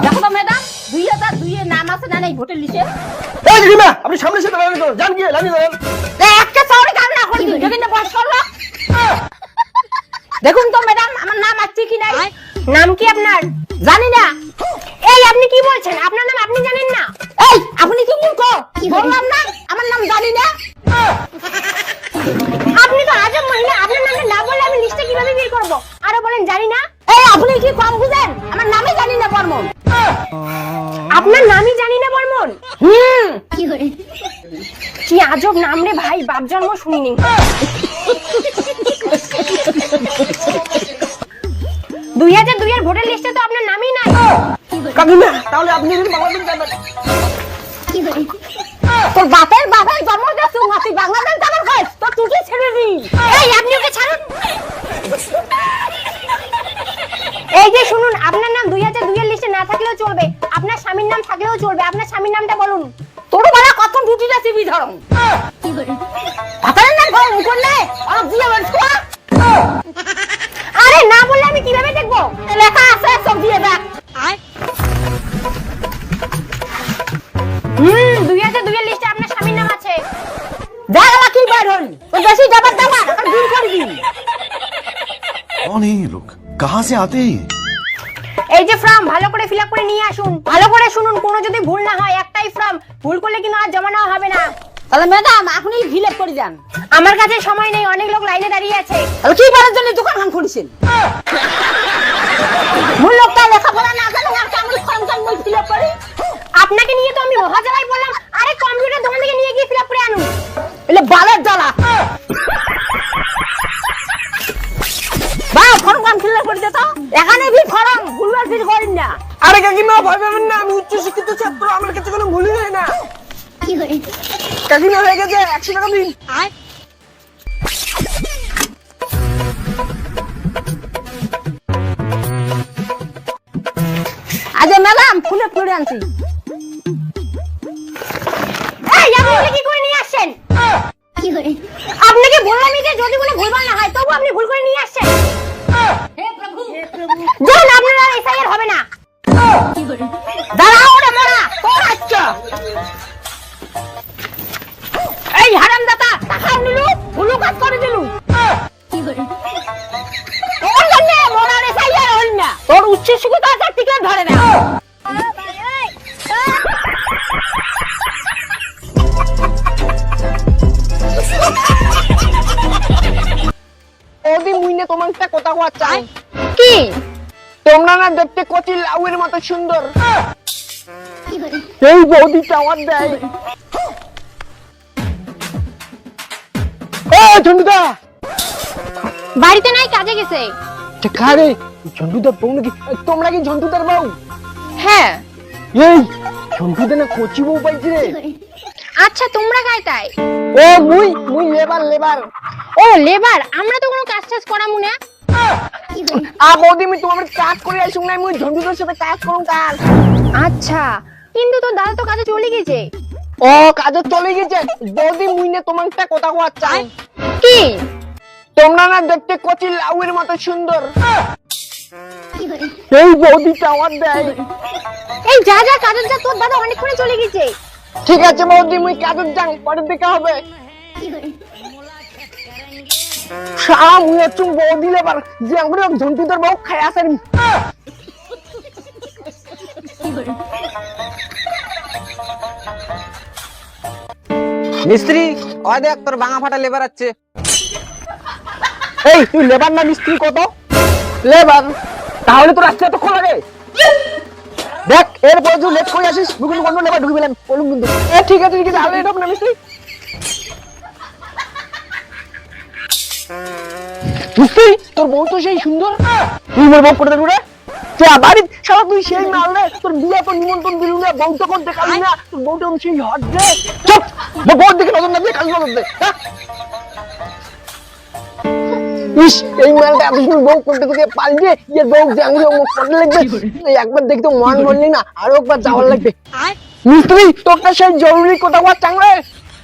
দেখো তো ম্যাডাম 2002 এর নাম আছে না এই ভোটের লিস্টে? এই দিদিমা আপনি সামনে এসে দাঁড়ান তো, যান গিয়ে লাইনে দাঁড়ান। একটা চাউরি কাজ না করবি যদি না বয়স করলো। দেখুন তো ম্যাডাম আমার নাম আছে কি নাই? নাম কি আপনার? জানি না। এই আপনি কি বলছেন? আপনার নাম আপনি জানেন না? এই আপনি কি মূর্খ? বললাম না আমার নাম জানি না। আপনি তো আজব মহিলা, আপনার নামটা না বললে আমি লিস্টে কিভাবে বের করব? আরো বলেন জানি না। এই আপনি কি কম বুঝেন? আমার নামই জানি না বর্মন। আপনার নামই জানি না বর্মন? কি আজব নাম রে ভাই, বাপ জন্ম শুনিনি। 2002 এর ভোটার লিস্টে তো আপনার নামই নাই। কাকিমা তাহলে আপনি বাংলাদেশ যাবেন। তোর বাপের জন্ম দিয়েছে তুই বাংলাদেশ যাবার হয় তোর টুটি ছেড়ে দি। এই আপনি ওকে ছাড়ুন। এই যে শুনুন, আপনার নাম 2002 এর লিস্টে না থাকলেও চলবে, আপনার স্বামীর নাম থাকলেও চলবে। আপনার স্বামীর নামটা বলুন। তোর বেলা কত টুটিটা চিবি ধরম। ভাতারের নাম ধরম করলে আর দিয়ে বলছো। আরে না বললে আমি কিভাবে দেখবো? লেখা আছে সব দিয়ে দেখ। 2002 এর লিস্টে আপনার স্বামীর নাম আছে। দেখ কি বাইর হল তোর বেশি যাবার দাও আর দিন করবি। कौन है ये लोग? कहाँ से आते हैं? এই যে ফর্ম ভালো করে ফিল আপ করে নিয়ে আসুন। ভালো করে শুনুন, কোনো যদি ভুল না হয়, একটাই ফর্ম, ভুল করলে কিন্তু আর জমা নেওয়া হবে না। তাহলে ম্যাডাম আপনি ফিল আপ করে যান। আমার কাছে সময় নেই, অনেক লোক লাইনে দাঁড়িয়ে আছে। তাহলে কি বলার জন্য দোকান খুলেছেন? ভুল লোকটা লেখাপড়া না জানো আর কেমন ফর্ম কান মই ফিল আপ করি? আপনাকে নিয়ে তো আমি মহাজালায় বললাম, আরে কম্পিউটার দোকান থেকে নিয়ে গিয়ে ফিল আপ করে আনুন। এলে বালের জ্বালা। বা ফর্ম কান ফিল আপ করে দে তো। এখানে ভি ফর্ম ভুলবার ফিল করেন না। আরে কাকিমা ভয় পাবেন না, আমি উচ্চ শিক্ষিত ছাত্র, আমার কাছে কোনো ভুলই হয় না। কাকিমা হয়ে গেছে 100 টাকা দিন। আজ ম্যাডাম ফুলে ফুলে আনছি। এই আপনি কি করে নিয়ে আসছেন? আপনাকে বললামই যে যদি কোনো ভুলভাল না হয়, তবু আপনি ভুল করে নিয়ে আসছেন। হে প্রভু যখন আপনারা এসআইআর হবে না। দাঁড়াও রে মোরা তোর আচ্ছা। এই হারামদাতা টাকা নিলু ভুলু কাজ করে দিলু। তোর জন্য মোরা রে সাইয়া হল না। তোর উচ্চ শিক্ষিত আছে টিকেট ধরে না। ওদি মুইনে তোমার একটা কথা কওয়া চাই। কি? তোমরা না দেখতে কচি লাউয়ের মতো সুন্দর, এই বৌদি টাওয়ার দেয়। ও ঝন্টুদা বাড়িতে নাই, কাজে গেছে। কারে ঝন্টুদার বউ নাকি? তোমরা কি ঝন্টুদার বউ? হ্যাঁ। এই ঝন্টুদা না কচি বউ পাইছি রে। আচ্ছা তোমরা কাই তাই? ও মুই লেবার। ও লেবার, আমরা তো কোনো কাজ টাজ করামু না। বৌদি আমি তোমার কাজ করে আসুন না, মুই ঝন্টুদার সাথে কাজ করুন কাজ। আচ্ছা, কিন্তু তোর দাদা তো কাজে চলে গেছে। ও কাজে চলে গেছে। বৌদি মুইনে তোমার একটা কথা কওয়া চাই। কি? তোমরা না দেখতে কচি লাউয়ের মতো সুন্দর, এই বৌদি টাওয়ার দেয়। এই যা কাজের যা, তোর দাদা অনেকক্ষণে চলে গেছে। ঠিক আছে বৌদি মুই কাজের যাই, পরে দেখা হবে। সারা মুই হচ্ছে বৌদি লেবার যে আমরা ঝন্টুদার বউ খাই আসেন। মিস্ত্রি ওই দেখ তোর ভাঙা ফাটা লেবার আছে। এই তুই লেবার না মিস্ত্রি? কত লেবার? তাহলে তো রাস্তা এতক্ষণ লাগে। দেখ এরপরে তুই লেট করে আসিস, মুকুল কোন লেবার ঢুকে পেলাম বলুন কিন্তু। ঠিক আছে তাহলে এটা না মিস্ত্রি। মিস্ত্রি তোর বউ তো সেই সুন্দর, তুই মোর বউ করে দেবো রে। বাড়ি সারা তুই সেই মাল রে, তোর বিয়ে তো নিমন্ত্রণ দিলু না, বউ তখন দেখালি না, তোর বউটা সেই হট রে। চুপ, বউর দিকে নজর না দিয়ে কাজ নজর দে। ইস এই মালটা এত সুন্দর বউ করতে থেকে পালিয়ে ইয়ে বউ জাঙ্গি ও করতে লাগবে। একবার দেখতে মন বললি না, আরো একবার যাওয়ার লাগবে। মিস্ত্রি তোরটা সেই জরুরি কথা বল চাংরে।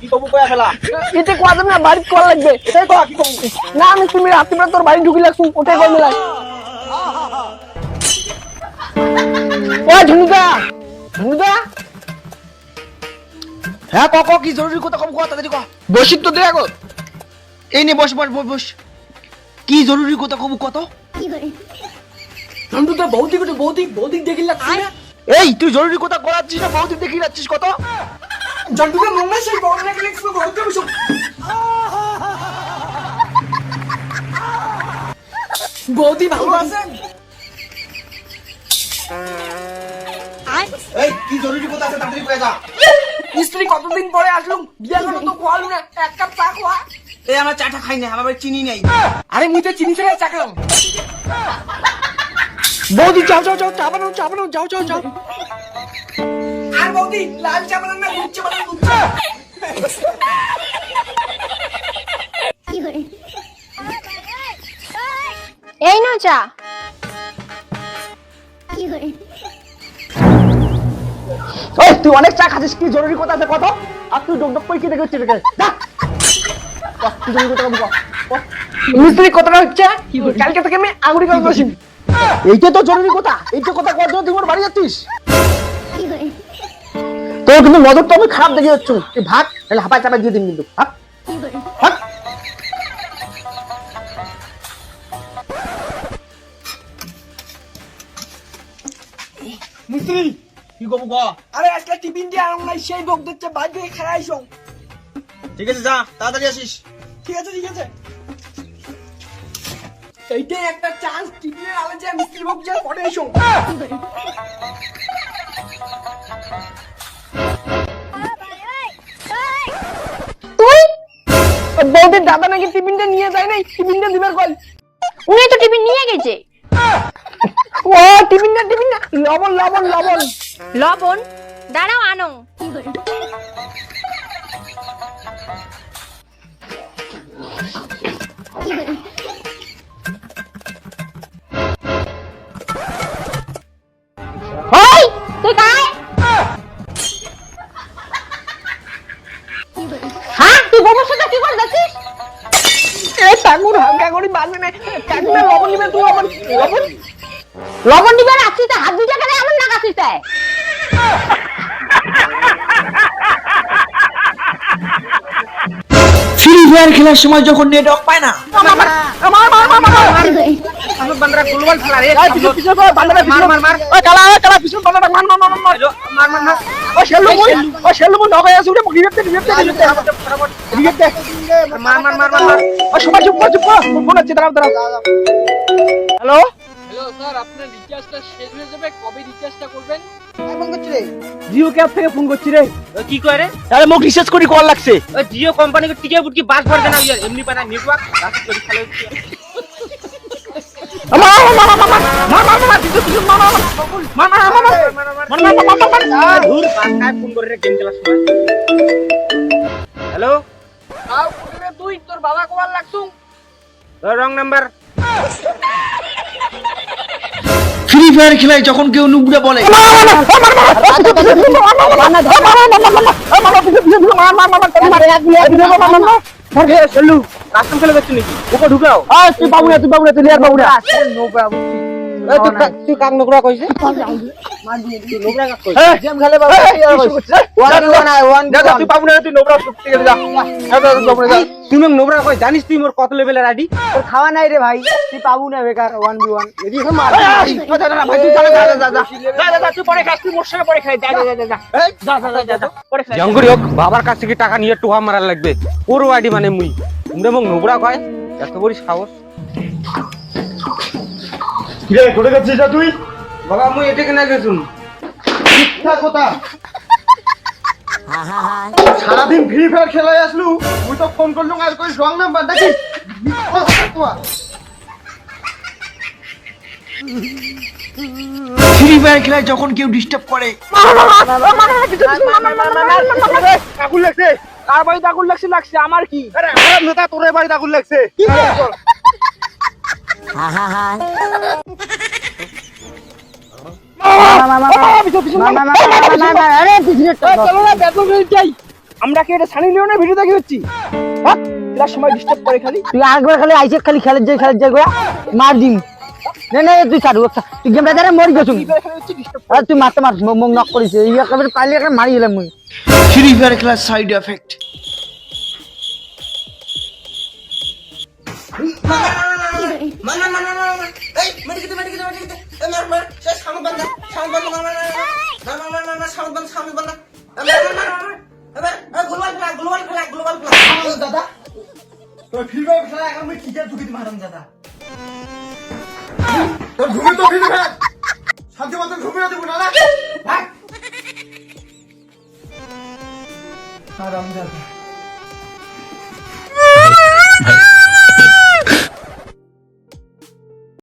কি কবু কয়া ফেলা এতে কোয়া যাবে না, বাড়ি কল লাগবে। এটাই কয়া কি কবু না আমি তুমি রাত্রিবেলা তোর বাড়ি ঢুকি লাগছুন, ওটাই কই মিলাই। ও ঝুনুদা, ঝুনুদা। হ্যাঁ ক কি জরুরি কথা কম কথা তাড়াতাড়ি ক। বসিত তো দেখো। এই নে বস বস বস বস। কি জরুরি কথা কম কত? ঝুনুদা বৌদি দেখিল লাগছিস না? এই তুই জরুরি কথা করাচ্ছিস না বৌদি দেখিল যাচ্ছিস কত? ঝুনুদা মন না সেই বড় লাগলে একটু বলতে বসো। বৌদি ভালো আছেন? এই কি জরুরি কথা আছে তাড়াতাড়ি কয়ে যা। স্ত্রী কতদিন পরে আসলুম, বিয়া করো তো খোয়ালু না, এক কাপ চা খোয়া। এই আমার চাটা খাই না, আমার চিনি নাই। আরে মুই তো চিনি ছাড়া চা খেলাম। বৌদি যাও যাও যাও, চা বানাও যাও যাও যাও। আর বৌদি লাল চা বানান না, দুধ চা বানান, দুধ চা। এই নাও চা। ওই তুই অনেক চা খাচ্ছিস, কি জরুরি কথা আছে কত? আর তুই ডক ডক করে কি দেখছিস রে? যা কি জরুরি কথা বল। মিস্ত্রি কথাটা হচ্ছে কালকে থেকে আমি আঙুরি কাজ করছি। এইটা তো জরুরি কথা, এইটা কথা কর তুই মোর বাড়ি যাচ্ছিস। তোর কিন্তু নজর তো আমি খারাপ দেখে যাচ্ছ। তুই ভাগ তাহলে হাঁপায় চাপায় দিয়ে দিন কিন্তু। ভাগ ভাগ। মিস্ত্রি কি করবো গ? আরে একটা টিফিন দিয়ে আনলাম নাই, সেই ভোগ দিচ্ছে বাদ দিয়ে খাইছ। ঠিক আছে যা, তাড়াতাড়ি আসিস। ঠিক আছে এইটাই একটা চান্স, টিফিনের আলে যে মিস্ত্রি ভোগ যা পড়ে এসো। তুই বৌদির দাদা নাকি টিফিনটা নিয়ে যায় নাই, টিফিনটা দিবার কল। উনি তো টিফিন নিয়ে গেছে। ও টিফিনটা লবণ লবণ লবণ লবণ দাঁড়াও আনো। ওই তুই কাই? হ্যাঁ তুই বউর সাথে কি করে যাচ্ছিস? এ ঠাকুর হালকা করে বাজে না, ঠাকুর লবণ নিবে তুই লবণ লবণ লবণ দিবে না, তুই তো হাত দুইটা করে এমন লাগাচ্ছিস তাই। ফ্রি ফায়ার খেলার সময় যখন নেটওয়ার্ক পায় না, বান্দরা গোলবাল খেলা রে। ওই কালা পিছন বান্দাটা মার ও শেলু মুন ঢাকায় আছে, উঠে রিভেট দে মার। ও সবাই চুপ কর ফোন আছে, দাঁড়াও হ্যালো স্যার, আপনার রিচার্জটা শেষ হয়ে যাবে, কবে রিচার্জটা করবেন? জিও ক্যাব থেকে ফোন করছি রে। কি কয় রে? আরে মোক রিসার্চ করি কল লাগছে। ওই জিও কোম্পানি কে টিকে বুটকি বাস ভর দেনা ইয়ার, এমনি পানা নেটওয়ার্ক রাস্তা করে খেলা হচ্ছে। ধুর বাস ফোন করে রে গেম খেলার সময়। হ্যালো, তুই তোর বাবা কোয়াল লাগছু? Wrong number. ফ্রি ফায়ার খেলায় যখন কেউ নুবড়ে বলে কাস্টম খেলে যাচ্ছ নাকি? ওকে ঢুকাও। তুই বাবু না তুই লিয়ার বাবু না। তুই কাক নোকরা কইছিস? গেম খেলে বাবু তুই বাবু না, তুই নোবরা সত্যি গেলে যা। তুই নোবরা কই জানিস তুই মোর কত লেভেলের আইডি? তোর খাওয়া নাই রে ভাই, তুই পাবু না বেকার 1v1 এদিকে মার। ভাই তুই যা তুই পরে খাস, তুই মোর সঙ্গে পরে খাই। যা পরে খাই। জঙ্গরি হোক, বাবার কাছ থেকে টাকা নিয়ে টুহা মারার লাগবে। ওর আইডি মানে মুই তোমরা মোক নোবরা কয়, এত বড় সাহস। রে কোথায় যাচ্ছিস তুই? বাবা মুই এটাকে না গেছুন। সারাদিন ফ্রি ফায়ার খেলায় আসলু, তুই তো ফোন করলু আর কই রং নাম্বার দেখি। ফ্রি ফায়ার খেলায় যখন কেউ ডিস্টার্ব করে, আগুন লাগছে। কার বাড়িতে আগুন লাগছে? আমার কি? আরে আমার নেতা তোর বাড়িতে আগুন লাগছে। আমরা কি এটা সানি লিওনের ভিডিও দেখি হচ্ছি? সময় ডিস্টার্ব করে খালি তুই আরেকবার খালি আইসে খালি খেলের যাই মার দিন। না না তুই ছাড়ু তুই গেমটা ধরে মরি গেছুন আর তুই মারতে মার মুখ নক করিস এই একেবারে পাইলে একে মারি গেলাম মুই ফ্রি ফায়ার খেলার সাইড এফেক্ট। দাদা